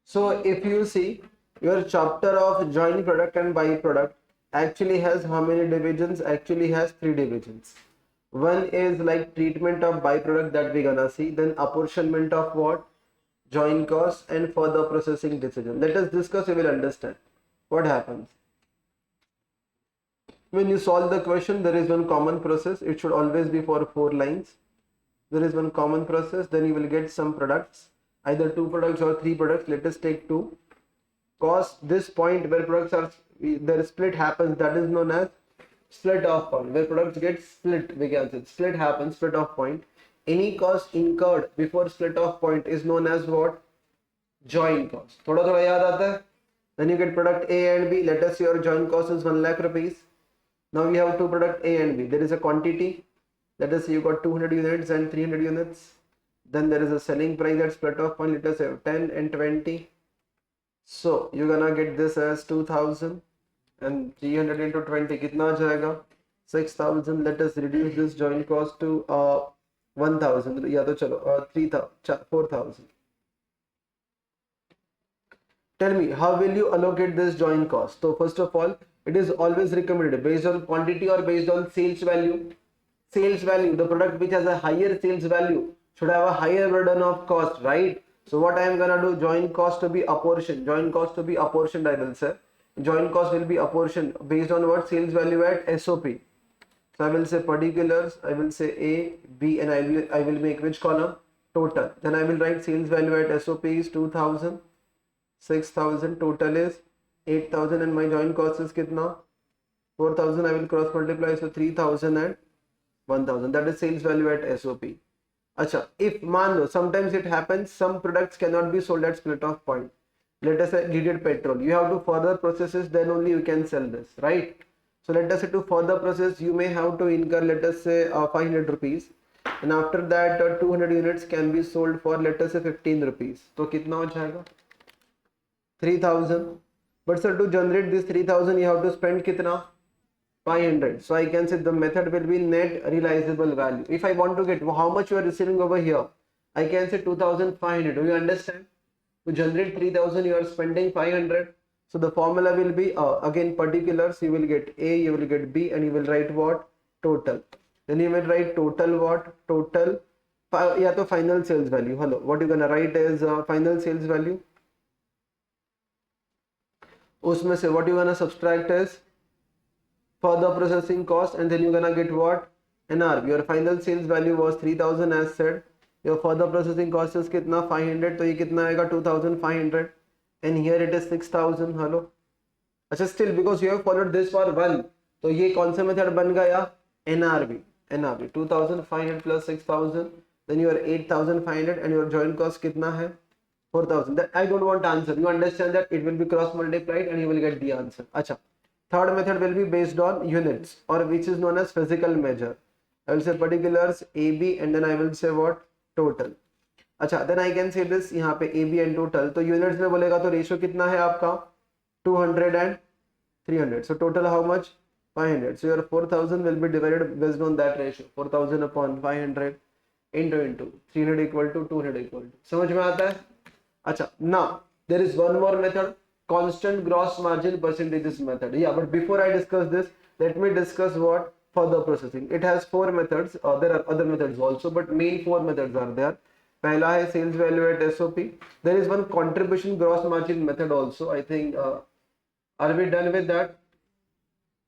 So if you see, your chapter of joint product and byproduct actually has how many divisions? Actually has 3 divisions. One is like treatment of byproduct that we're gonna see, then apportionment of what? Joint cost, and further processing decision. Let us discuss, you will understand what happens. When you solve the question, there is one common process. It should always be for 4 lines. There is one common process, then you will get some products, either 2 products or 3 products. Let us take 2. Cost, this point where products are, their split happens, that is known as split off point. Where products get split, we can say split happens, split off point. Any cost incurred before split off point is known as what? Joint cost. थोड़ा थोड़ा याद आता है? Then you get product A and B. Let us say your joint cost is 1 lakh rupees. Now we have 2 product A and B. There is a quantity. Let us say you got 200 units and 300 units. Then there is a selling price at split off point. Let us say 10 and 20. So you're gonna get this as 2000, and 300 into 20 कितना आ जाएगा? 6000. Let us reduce this joint cost to 1000, या तो चलो 3000, 4000. Tell me, how will you allocate this joint cost? So first of all, it is always recommended based on quantity or based on sales value. Sales value, the product which has a higher sales value should have a higher burden of cost, right? So what I am gonna do, joint cost to be apportioned. Joint cost to be apportioned, I will say. Joint cost will be apportioned based on what? Sales value at SOP. So I will say particulars, I will say A, B, and I will make which column? Total. Then I will write sales value at SOP is 2000, 6000, total is 8000, and my joint cost is kitna? 4000. I will cross multiply, so 3000 and 1000. That is sales value at SOP. Acha, if मान लो sometimes it happens some products cannot be sold at split off point. Let us say needed petrol. You have to further process it, then only you can sell this, right? So let us say to further process you may have to incur, let us say 500 rupees, and after that 200 units can be sold for, let us say 15 rupees. तो कितना हो जाएगा? 3000. But sir, to generate this 3000 you have to spend कितना? 500. So I can say the method will be net realizable value. If I want to get how much you are receiving over here, I can say 2500. Do you understand? To generate 3000 you are spending 500. So the formula will be again particulars. You will get A, you will get B, and you will write what? Total. Then you will write total what? Total या तो final sales value. Hello, what you gonna write is final sales value. उसमें से what you gonna subtract is further processing cost, and then you're gonna get what? NRV. Your final sales value was 3000 as said. Your further processing cost is कितना? 500. तो ये कितना आएगा? 2500. And here it is 6000. Hello. अच्छा, still because you have followed this for 1, तो ये कौन सा मेथड बन गया? NRV. NRV 2500 plus 6000, then your 8500, and your joint cost कितना है? 4000. That I don't want answer. You understand that it will be cross multiplied and you will get the answer. अच्छा. Third method will be based on units, or which is known as physical measure. I will say particulars AB, and then I will say what? Total. अच्छा, then I can say this यहाँ पे AB and total. तो units में बोलेगा तो ratio कितना है आपका? 200 and 300. So total how much? 500. So your 4000 will be divided based on that ratio. 4000 upon 500 into 300 equal to 200 equal to. समझ में आता है? अच्छा, now there is one more method. Constant gross margin percentages method. Yeah, but before I discuss this, let me discuss what? Further processing. It has 4 methods. There are other methods also, but main 4 methods are there. पहला है sales value at SOP. There is one contribution gross margin method also. I think are we done with that?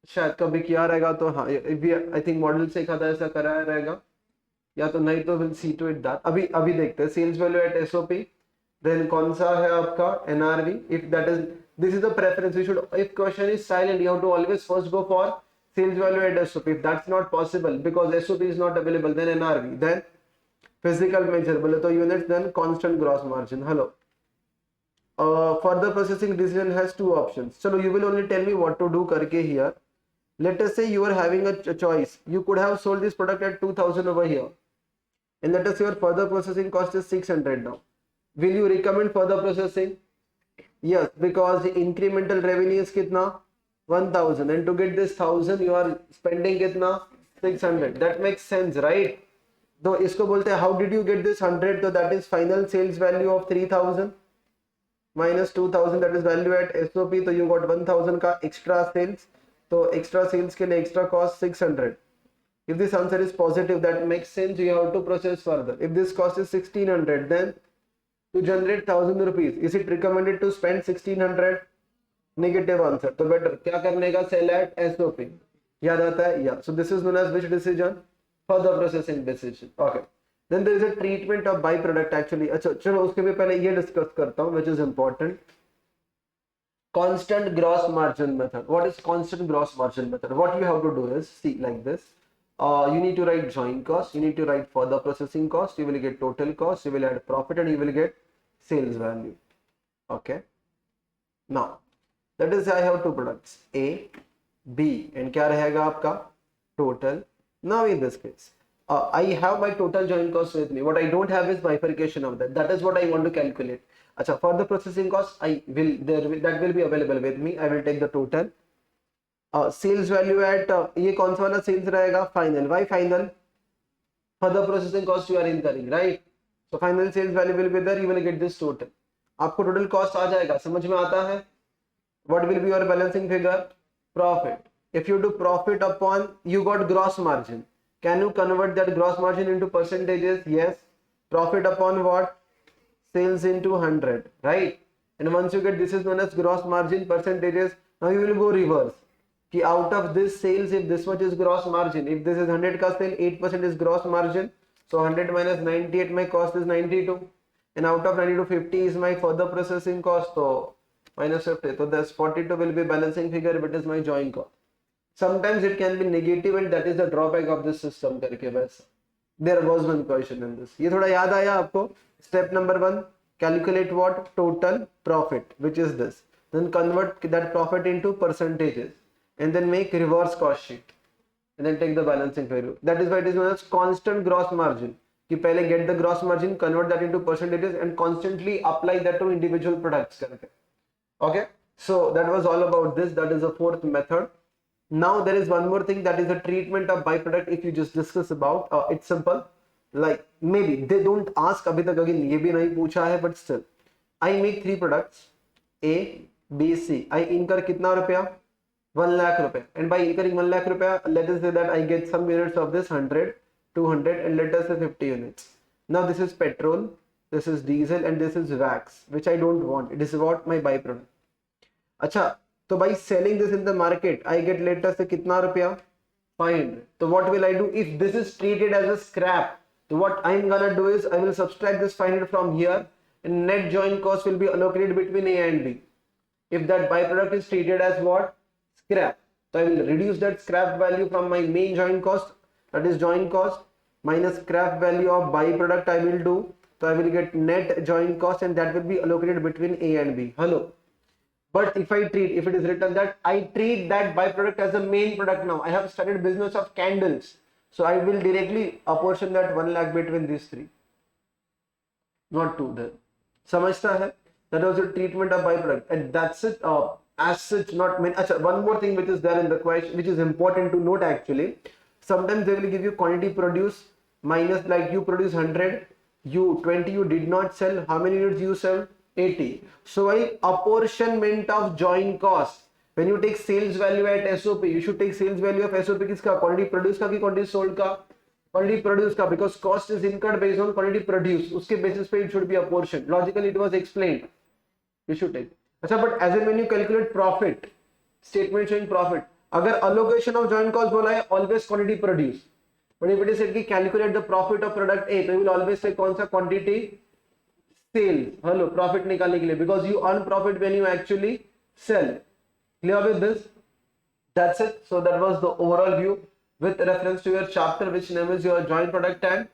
शायद कभी किया रहेगा तो हाँ, I think model से एक आधा ऐसा कराया रहेगा, या तो नहीं तो we'll see to it that. अभी देखते हैं sales value at SOP. Then कौन सा है आपका? NRV. If that is, this is the preference. We should, if question is silent, you have to always first go for sales value at SOP. If that's not possible because SOP is not available, then NRV. Then physical measure बोले तो units, then constant gross margin. Hello. Further processing decision has 2 options. चलो, you will only tell me what to do करके here. Let us say you are having a choice. You could have sold this product at 2000 over here, and let us say your further processing cost is 600 now. Will you recommend further processing? Yes, because the incremental revenue is kitna? 1000, and to get this 1000 you are spending kitna? 600. That makes sense, right? तो इसको बोलते हैं how did you get this 100? So that is final sales value of 3000 minus 2000 that is value at SOP, तो you got 1000 का extra sales, तो extra sales के लिए extra cost 600. If this answer is positive, that makes sense, you have to process further. If this cost is 1600, then to generate 1000 rupees, is it recommended to spend 1600? Negative answer. तो better क्या करने का? Sell at SOP. याद आता है? Yeah. So this is known as which decision? Further processing decision. Okay. Then there is a treatment of byproduct actually. अच्छा चलो उसके भी पहले ये discuss करता हूँ, which is important. Constant gross margin method. What is constant gross margin method? What you have to do is see like this. You need to write joint cost, you need to write further processing cost, you will get total cost, you will add profit, and you will get sales value. Okay. Now, that is I have two products A, B, and क्या रहेगा आपका total. Now in this case, I have my total joint cost with me. What I don't have is bifurcation of that. That is what I want to calculate. अच्छा, for the processing cost, that will be available with me. I will take the total. Sales value at ये कौन सा वाला sales रहेगा? Final. Why final? For the processing cost you are incurring, right? So final sales value will be there. You will get this total. आपको total cost आ जाएगा, समझ में आता है? What will be your balancing figure? Profit. If you do profit upon, you got gross margin. Can you convert that gross margin into percentages? Yes. Profit upon what? Sales into 100, right? And once you get, this is known as gross margin percentages. Now you will go reverse. कि out of this sales, if this much is gross margin, if this is 100 का sale, 8% is gross margin. So 100 minus 98, my cost is 92. And out of 92, 50 is my further processing cost. So minus 50. So this 42 will be balancing figure, but it is my joint cost. Sometimes it can be negative, and that is the drawback of this system करके वैसा. There was one question in this. ये थोड़ा याद आया आपको? Step number 1, calculate what? Total profit, which is this. Then convert that profit into percentages, and then make reverse cost sheet, and then take the balancing value. That is why it is known as constant gross margin. कि पहले get the gross margin, convert that into percentages, and constantly apply that to individual products करके. Okay, so that was all about this. That is the fourth method. Now there is one more thing, that is the treatment of byproduct. If you just discuss about, it's simple. Like maybe they don't ask, अभी तक again ये भी नहीं पूछा है, but still, I make 3 products A, B, C. I incur कितना रुपया? 1 lakh रुपए. And by incurring 1 lakh रुपया, let us say that I get some units of this 100, 200, and let us say 50 units. Now this is petrol, this is diesel, and this is wax, which I don't want. It is what? My byproduct. अच्छा, तो by selling this in the market, I get let us say कितना रुपया? 500. So what will I do? If this is treated as a scrap, so what I'm gonna do is I will subtract this 500 from here, and net joint cost will be allocated between A and B. If that byproduct is treated as what? Scrap. So I will reduce that scrap value from my main joint cost, that is joint cost, minus scrap value of byproduct I will do. So I will get net joint cost, and that will be allocated between A and B. Hello. But if it is written that I treat that byproduct as a main product now, I have started business of candles. So I will directly apportion that 1 lakh between these 3. Not 2 then. समझता है? That was the treatment of byproduct. And that's it. As such, not many. One more thing which is there in the question, which is important to note actually. Sometimes they will give you quantity produced minus, like you produce 100, you 20 you did not sell. How many units you sell? 80. So while apportionment of joint cost, when you take sales value at SOP, you should take sales value of SOP किसका? Quantity produced का कि quantity sold का? Quantity produced का, because cost is incurred based on quantity produced. उसके basis पे it should be apportioned. Logically it was explained. You should take. अच्छा, but as in when you calculate profit, statement showing profit, अगर allocation of joint cost बोला है, always quantity produced. But if it is said कि calculate the profit of product A, तो you will always say कौन सा? Quantity sales. Hello, profit निकालने के लिए, because you earn profit when you actually sell. Clear with this? That's it. So that was the overall view with reference to your chapter, which name is your joint product and